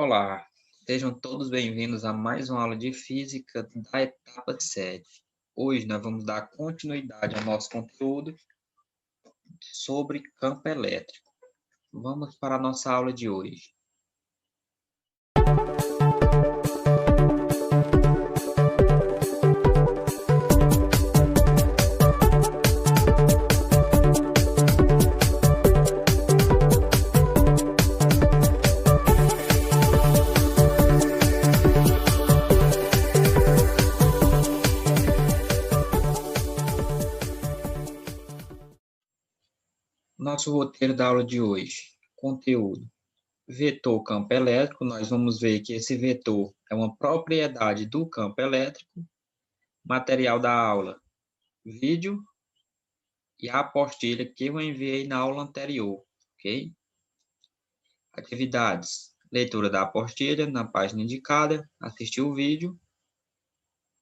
Olá, sejam todos bem-vindos a mais uma aula de física da etapa 7. Hoje nós vamos dar continuidade ao nosso conteúdo sobre campo elétrico. Vamos para a nossa aula de hoje. Nosso roteiro da aula de hoje. Conteúdo. Vetor campo elétrico. Nós vamos ver que esse vetor é uma propriedade do campo elétrico. Material da aula. Vídeo e a apostila que eu enviei na aula anterior, ok? Atividades. Leitura da apostila na página indicada, assistir o vídeo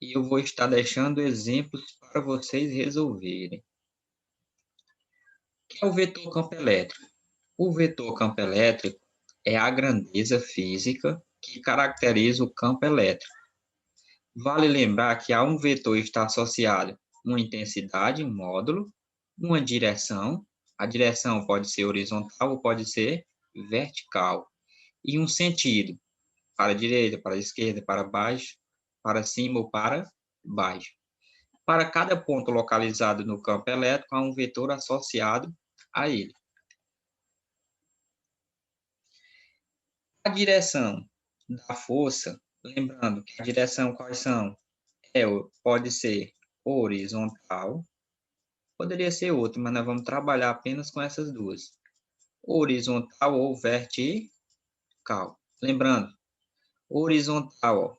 e eu vou estar deixando exemplos para vocês resolverem. O que é o vetor campo elétrico? O vetor campo elétrico é a grandeza física que caracteriza o campo elétrico. Vale lembrar que a um vetor está associado uma intensidade, um módulo, uma direção. A direção pode ser horizontal ou pode ser vertical. E um sentido, para a direita, para a esquerda, para baixo, para cima ou para baixo. Para cada ponto localizado no campo elétrico, há um vetor associado a ele. A direção da força, lembrando que a direção quais são? Pode ser horizontal, poderia ser outra, mas nós vamos trabalhar apenas com essas duas. Horizontal ou vertical. Lembrando, horizontal, ó,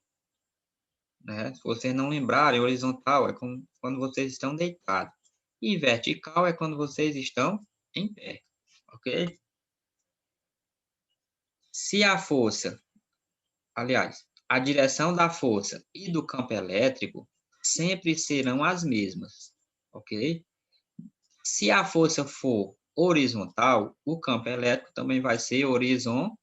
né? Se vocês não lembrarem, horizontal é quando vocês estão deitados. E vertical é quando vocês estão em pé, ok? Se a força, aliás, a direção da força e do campo elétrico sempre serão as mesmas, ok? Se a força for horizontal, o campo elétrico também vai ser horizontal.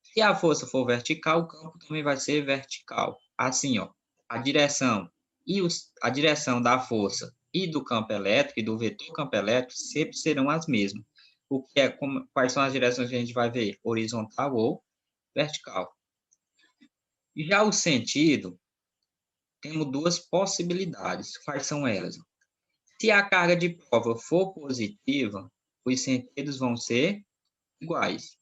Se a força for vertical, o campo também vai ser vertical. Assim, ó, a direção a direção da força e do campo elétrico e do vetor campo elétrico sempre serão as mesmas. Quais são as direções que a gente vai ver? Horizontal ou vertical. Já o sentido, temos duas possibilidades. Quais são elas? Se a carga de prova for positiva, os sentidos vão ser iguais.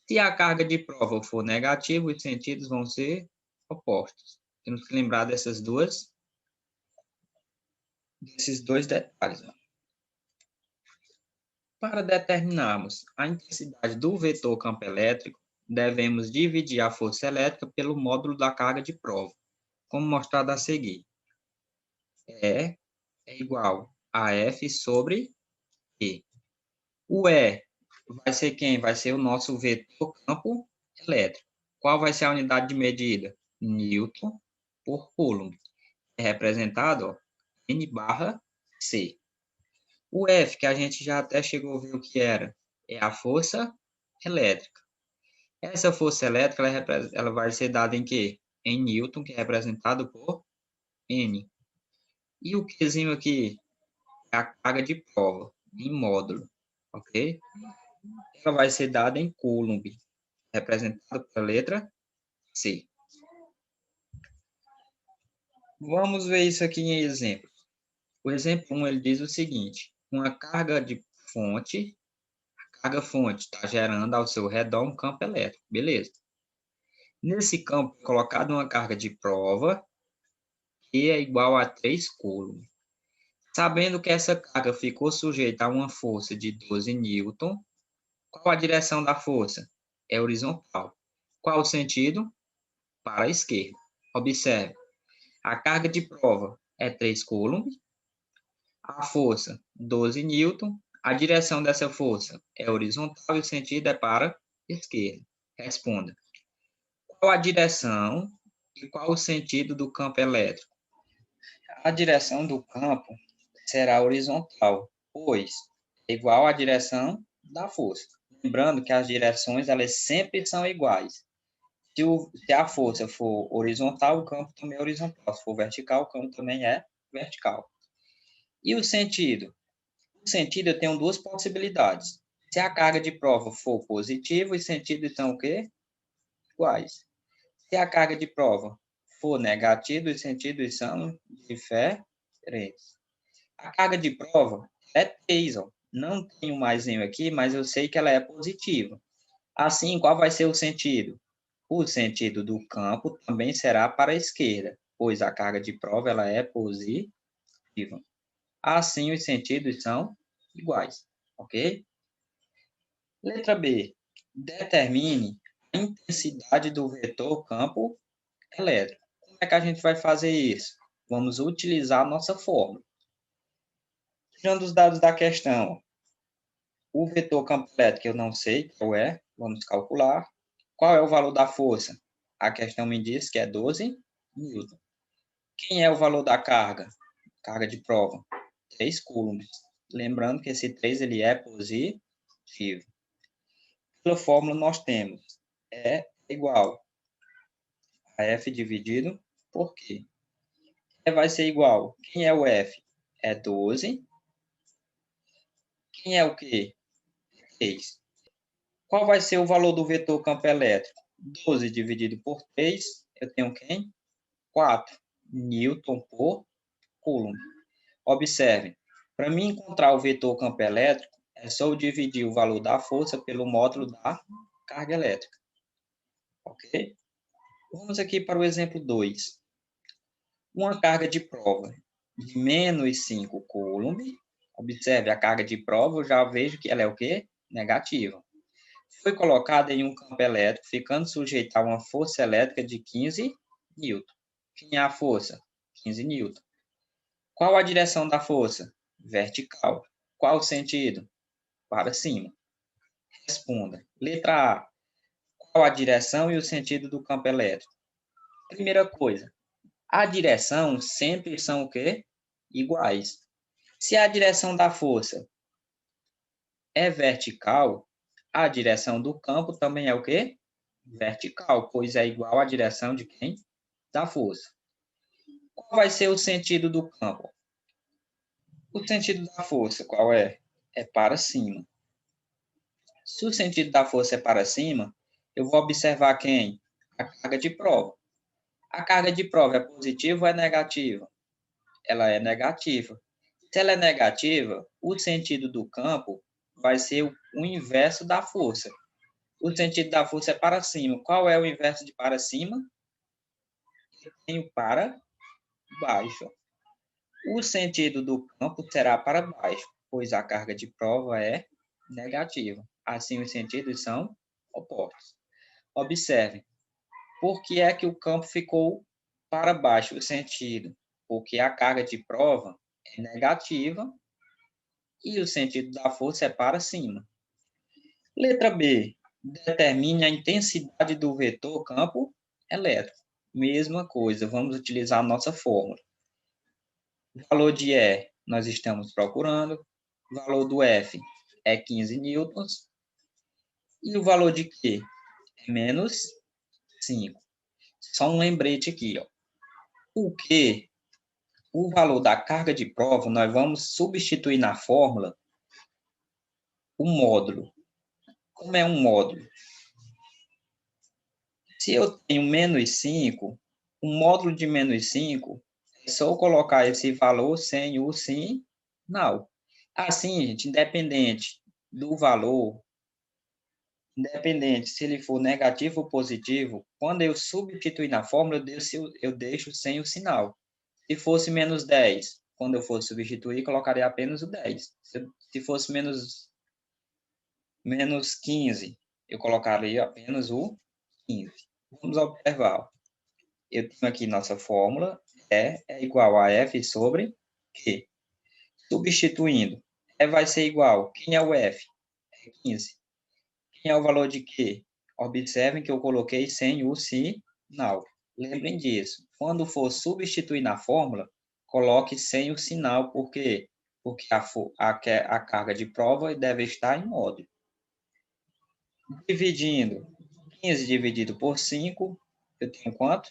Se a carga de prova for negativa, os sentidos vão ser opostos. Temos que lembrar desses dois detalhes. Para determinarmos a intensidade do vetor campo elétrico, devemos dividir a força elétrica pelo módulo da carga de prova, como mostrado a seguir. E é igual a F sobre E. O E vai ser quem? Vai ser o nosso vetor campo elétrico. Qual vai ser a unidade de medida? Newton por Coulomb. É representado, ó, N/C. O F, que a gente já até chegou a ver o que era, é a força elétrica. Essa força elétrica ela vai ser dada em quê? Em Newton, que é representado por N. E o Qzinho aqui é a carga de prova, em módulo, ok? Ela vai ser dada em Coulomb, representado pela letra C. Vamos ver isso aqui em exemplo. O exemplo 1, ele diz o seguinte: uma carga de fonte, a carga fonte está gerando ao seu redor um campo elétrico, beleza? Nesse campo, colocado uma carga de prova, que é igual a 3 Coulomb. Sabendo que essa carga ficou sujeita a uma força de 12 newton, qual a direção da força? É horizontal. Qual o sentido? Para a esquerda. Observe, a carga de prova é 3 Coulomb, a força 12 newton, a direção dessa força é horizontal e o sentido é para a esquerda. Responda. Qual a direção e qual o sentido do campo elétrico? A direção do campo será horizontal, pois é igual à direção da força. Lembrando que as direções elas sempre são iguais. Se a força for horizontal, o campo também é horizontal. Se for vertical, o campo também é vertical. E o sentido? O sentido eu tenho duas possibilidades. Se a carga de prova for positiva, os sentidos são o quê? Iguais. Se a carga de prova for negativa, os sentidos são diferentes. A carga de prova é 3, ó. Não tenho mais nenhum aqui, mas eu sei que ela é positiva. Assim, qual vai ser o sentido? O sentido do campo também será para a esquerda, pois a carga de prova ela é positiva. Assim, os sentidos são iguais, ok? Letra B. Determine a intensidade do vetor campo elétrico. Como é que a gente vai fazer isso? Vamos utilizar a nossa fórmula. Tirando os dados da questão, o vetor campo elétrico eu não sei qual é, vamos calcular. Qual é o valor da força? A questão me diz que é 12 newton. Quem é o valor da carga? Carga de prova, 3 coulombs. Lembrando que esse 3 ele é positivo. Pela fórmula nós temos E igual a F dividido por Q. E vai ser igual. Quem é o F? É 12. Quem é o Q? 3. Qual vai ser o valor do vetor campo elétrico? 12 dividido por 3, eu tenho quem? 4 newton por coulomb. Observe, para mim encontrar o vetor campo elétrico, é só eu dividir o valor da força pelo módulo da carga elétrica. Ok? Vamos aqui para o exemplo 2. Uma carga de prova de menos 5 coulomb. Observe, a carga de prova, eu já vejo que ela é o quê? Negativa. Foi colocada em um campo elétrico, ficando sujeita a uma força elétrica de 15 newton. Quem é a força? 15 newton. Qual a direção da força? Vertical. Qual o sentido? Para cima. Responda. Letra A. Qual a direção e o sentido do campo elétrico? Primeira coisa, a direção sempre são o quê? Iguais. Se a direção da força é vertical, a direção do campo também é o quê? Vertical, pois é igual à direção de quem? Da força. Qual vai ser o sentido do campo? O sentido da força, qual é? É para cima. Se o sentido da força é para cima, eu vou observar quem? A carga de prova. A carga de prova é positiva ou é negativa? Ela é negativa. Se ela é negativa, o sentido do campo vai ser o inverso da força. O sentido da força é para cima. Qual é o inverso de para cima? Eu tenho para baixo. O sentido do campo será para baixo, pois a carga de prova é negativa. Assim, os sentidos são opostos. Observe, por que é que o campo ficou para baixo, o sentido? Porque a carga de prova é negativa e o sentido da força é para cima. Letra B. Determine a intensidade do vetor campo elétrico. Mesma coisa, vamos utilizar a nossa fórmula. O valor de E nós estamos procurando, o valor do F é 15 newtons e o valor de Q é menos 5. Só um lembrete aqui, ó. O Q, o valor da carga de prova, nós vamos substituir na fórmula o módulo. Como é um módulo? Se eu tenho menos 5, o módulo de menos 5 é só eu colocar esse valor sem o sinal. Assim, gente, independente do valor, independente se ele for negativo ou positivo, quando eu substituir na fórmula, eu deixo sem o sinal. Se fosse menos 10, quando eu for substituir, colocaria apenas o 10. Se fosse menos 15, eu colocaria apenas o 15. Vamos observar. Eu tenho aqui nossa fórmula, E é igual a F sobre Q. Substituindo, E vai ser igual, quem é o F? É 15. Quem é o valor de Q? Observem que eu coloquei sem o sinal. Lembrem disso. Quando for substituir na fórmula, coloque sem o sinal, por quê? Porque a carga de prova deve estar em módulo. Dividindo, 15 dividido por 5, eu tenho quanto?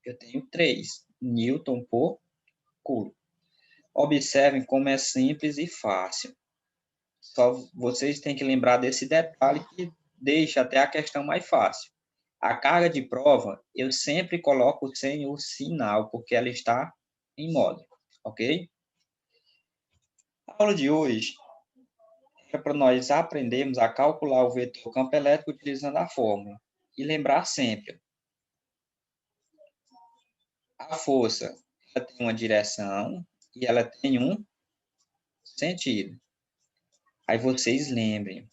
Eu tenho 3 Newton por coulomb. Observem como é simples e fácil. Só vocês têm que lembrar desse detalhe que deixa até a questão mais fácil. A carga de prova, eu sempre coloco sem o sinal, porque ela está em módulo, ok? A aula de hoje é para nós aprendermos a calcular o vetor campo elétrico utilizando a fórmula. E lembrar sempre, a força ela tem uma direção e ela tem um sentido. Aí vocês lembrem,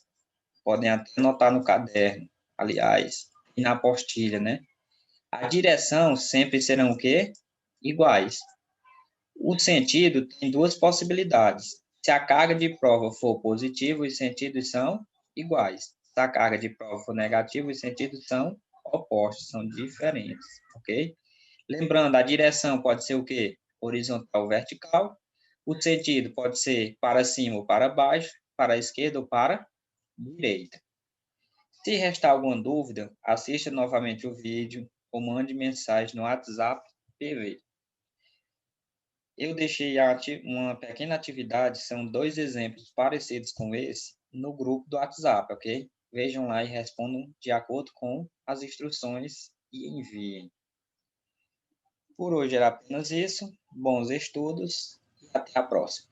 podem até anotar no caderno, aliás, e na apostila, né? A direção sempre serão o quê? Iguais. O sentido tem duas possibilidades. Se a carga de prova for positiva, os sentidos são iguais. Se a carga de prova for negativa, os sentidos são opostos, são diferentes, ok? Lembrando, a direção pode ser o quê? Horizontal ou vertical. O sentido pode ser para cima ou para baixo, para a esquerda ou para a direita. Se restar alguma dúvida, assista novamente o vídeo ou mande mensagem no WhatsApp PV. Eu deixei uma pequena atividade, são 2 exemplos parecidos com esse, no grupo do WhatsApp, ok? Vejam lá e respondam de acordo com as instruções e enviem. Por hoje era apenas isso. Bons estudos e até a próxima.